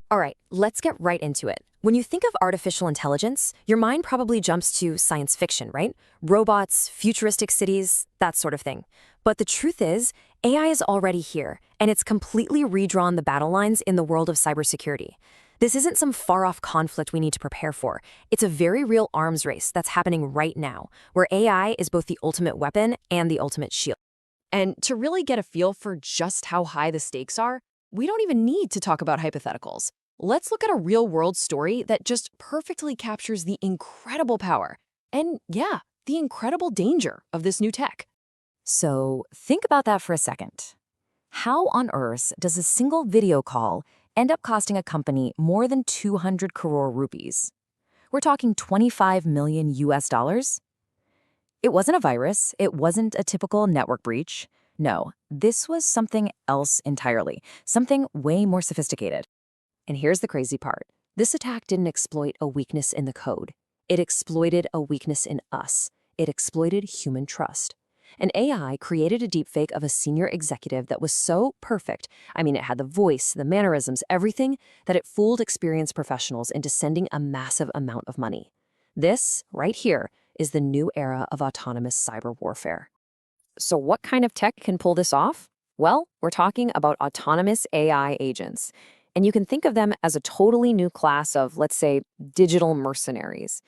All right, let's get right into it. When you think of artificial intelligence, your mind probably jumps to science fiction, right? Robots, futuristic cities, that sort of thing. But the truth is, AI is already here, and it's completely redrawn the battle lines in the world of cybersecurity. This isn't some far-off conflict we need to prepare for. It's a very real arms race that's happening right now, where AI is both the ultimate weapon and the ultimate shield. And to really get a feel for just how high the stakes are, we don't even need to talk about hypotheticals. Let's look at a real-world story that just perfectly captures the incredible power and, yeah, the incredible danger of this new tech. So think about that for a second. How on earth does a single video call end up costing a company more than 200 crore rupees? We're talking 25 million US dollars? It wasn't a virus. It wasn't a typical network breach. No, this was something else entirely, something way more sophisticated. And here's the crazy part. This attack didn't exploit a weakness in the code. It exploited a weakness in us. It exploited human trust. An AI created a deepfake of a senior executive that was so perfect, I mean, it had the voice, the mannerisms, everything, that it fooled experienced professionals into sending a massive amount of money. This, right here, is the new era of autonomous cyber warfare. So what kind of tech can pull this off? Well, we're talking about autonomous AI agents. And you can think of them as a totally new class of, let's say, digital mercenaries.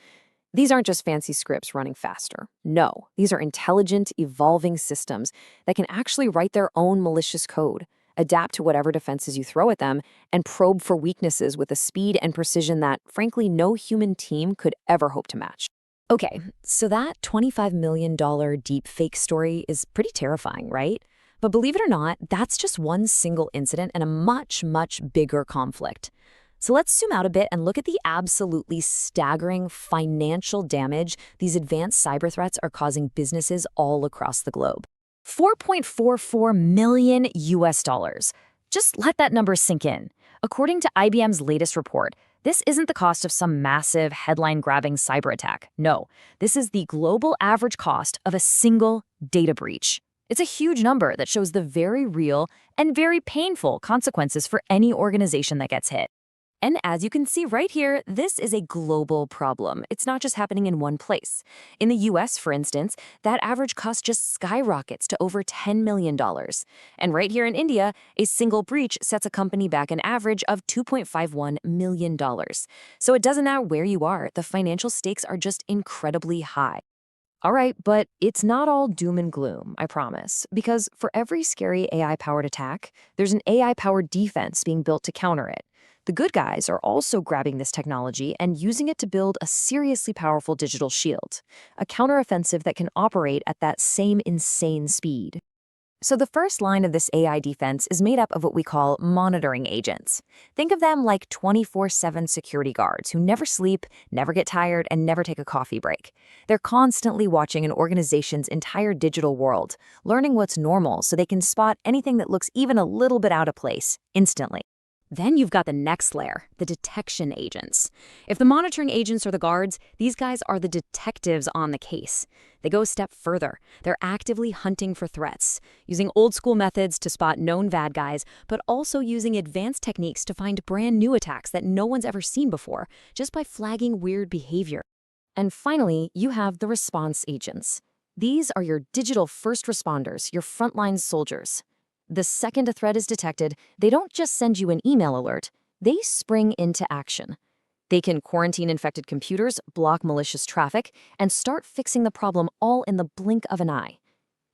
These aren't just fancy scripts running faster. No, these are intelligent, evolving systems that can actually write their own malicious code, adapt to whatever defenses you throw at them, and probe for weaknesses with a speed and precision that, frankly, no human team could ever hope to match. Okay, so that $25 million deepfake story is pretty terrifying, right? But believe it or not, that's just one single incident in a much, much bigger conflict. So let's zoom out a bit and look at the absolutely staggering financial damage these advanced cyber threats are causing businesses all across the globe. 4.44 million US dollars. Just let that number sink in. According to IBM's latest report, this isn't the cost of some massive headline-grabbing cyber attack. No, this is the global average cost of a single data breach. It's a huge number that shows the very real and very painful consequences for any organization that gets hit. And as you can see right here, this is a global problem. It's not just happening in one place. In the US, for instance, that average cost just skyrockets to over $10 million. And right here in India, a single breach sets a company back an average of $2.51 million. So it doesn't matter where you are, the financial stakes are just incredibly high. All right, but it's not all doom and gloom, I promise, because for every scary AI-powered attack, there's an AI-powered defense being built to counter it. The good guys are also grabbing this technology and using it to build a seriously powerful digital shield, a counteroffensive that can operate at that same insane speed. So the first line of this AI defense is made up of what we call monitoring agents. Think of them like 24/7 security guards who never sleep, never get tired, and never take a coffee break. They're constantly watching an organization's entire digital world, learning what's normal so they can spot anything that looks even a little bit out of place instantly. Then you've got the next layer, the detection agents. If the monitoring agents are the guards, these guys are the detectives on the case. They go a step further. They're actively hunting for threats, using old-school methods to spot known bad guys, but also using advanced techniques to find brand new attacks that no one's ever seen before, just by flagging weird behavior. And finally, you have the response agents. These are your digital first responders, your frontline soldiers. The second a threat is detected, they don't just send you an email alert, they spring into action. They can quarantine infected computers, block malicious traffic, and start fixing the problem all in the blink of an eye.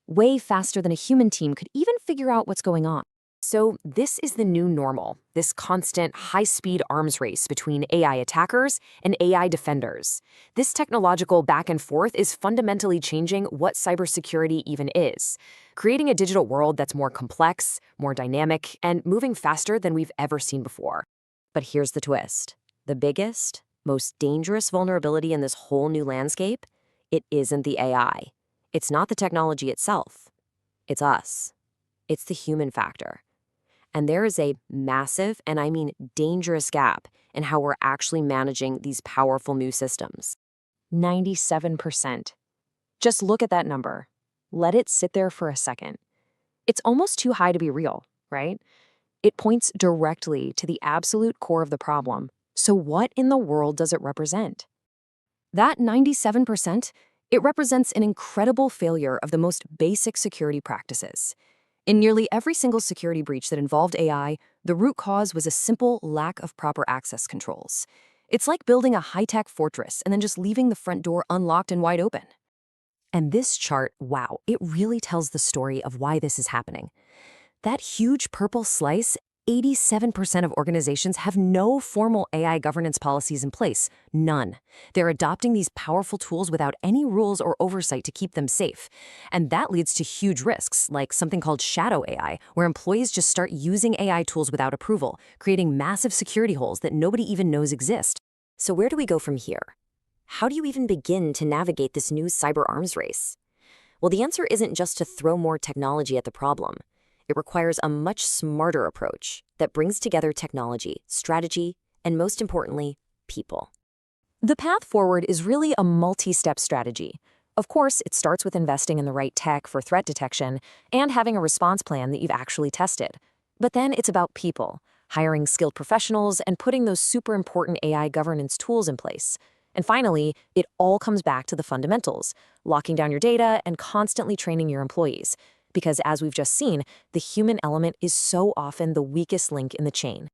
Way faster than a human team could even figure out what's going on. So this is the new normal, this constant high-speed arms race between AI attackers and AI defenders. This technological back and forth is fundamentally changing what cybersecurity even is, creating a digital world that's more complex, more dynamic, and moving faster than we've ever seen before. But here's the twist. The biggest, most dangerous vulnerability in this whole new landscape, it isn't the AI. It's not the technology itself. It's us. It's the human factor. And there is a massive, and I mean dangerous gap in how we're actually managing these powerful new systems. 97%. Just look at that number. Let it sit there for a second. It's almost too high to be real, right? It points directly to the absolute core of the problem. So what in the world does it represent? That 97%, it represents an incredible failure of the most basic security practices. In nearly every single security breach that involved AI, the root cause was a simple lack of proper access controls. It's like building a high-tech fortress and then just leaving the front door unlocked and wide open. And this chart, wow, it really tells the story of why this is happening. That huge purple slice, 87% of organizations have no formal AI governance policies in place. None. They're adopting these powerful tools without any rules or oversight to keep them safe. And that leads to huge risks, like something called shadow AI, where employees just start using AI tools without approval, creating massive security holes that nobody even knows exist. So where do we go from here? How do you even begin to navigate this new cyber arms race? Well, the answer isn't just to throw more technology at the problem. It requires a much smarter approach that brings together technology, strategy, and most importantly, people. The path forward is really a multi-step strategy. Of course, it starts with investing in the right tech for threat detection and having a response plan that you've actually tested. But then it's about people, hiring skilled professionals and putting those super important AI governance tools in place. And finally, it all comes back to the fundamentals, locking down your data and constantly training your employees. Because as we've just seen, the human element is so often the weakest link in the chain.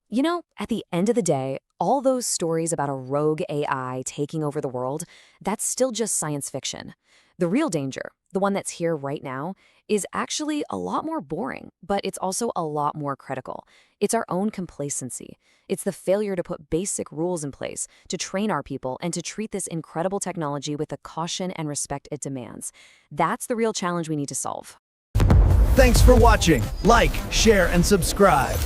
You know, at the end of the day, all those stories about a rogue AI taking over the world, that's still just science fiction. The real danger, the one that's here right now, is actually a lot more boring, but it's also a lot more critical. It's our own complacency. It's the failure to put basic rules in place, to train our people, and to treat this incredible technology with the caution and respect it demands. That's the real challenge we need to solve. Thanks for watching. Like, share, and subscribe.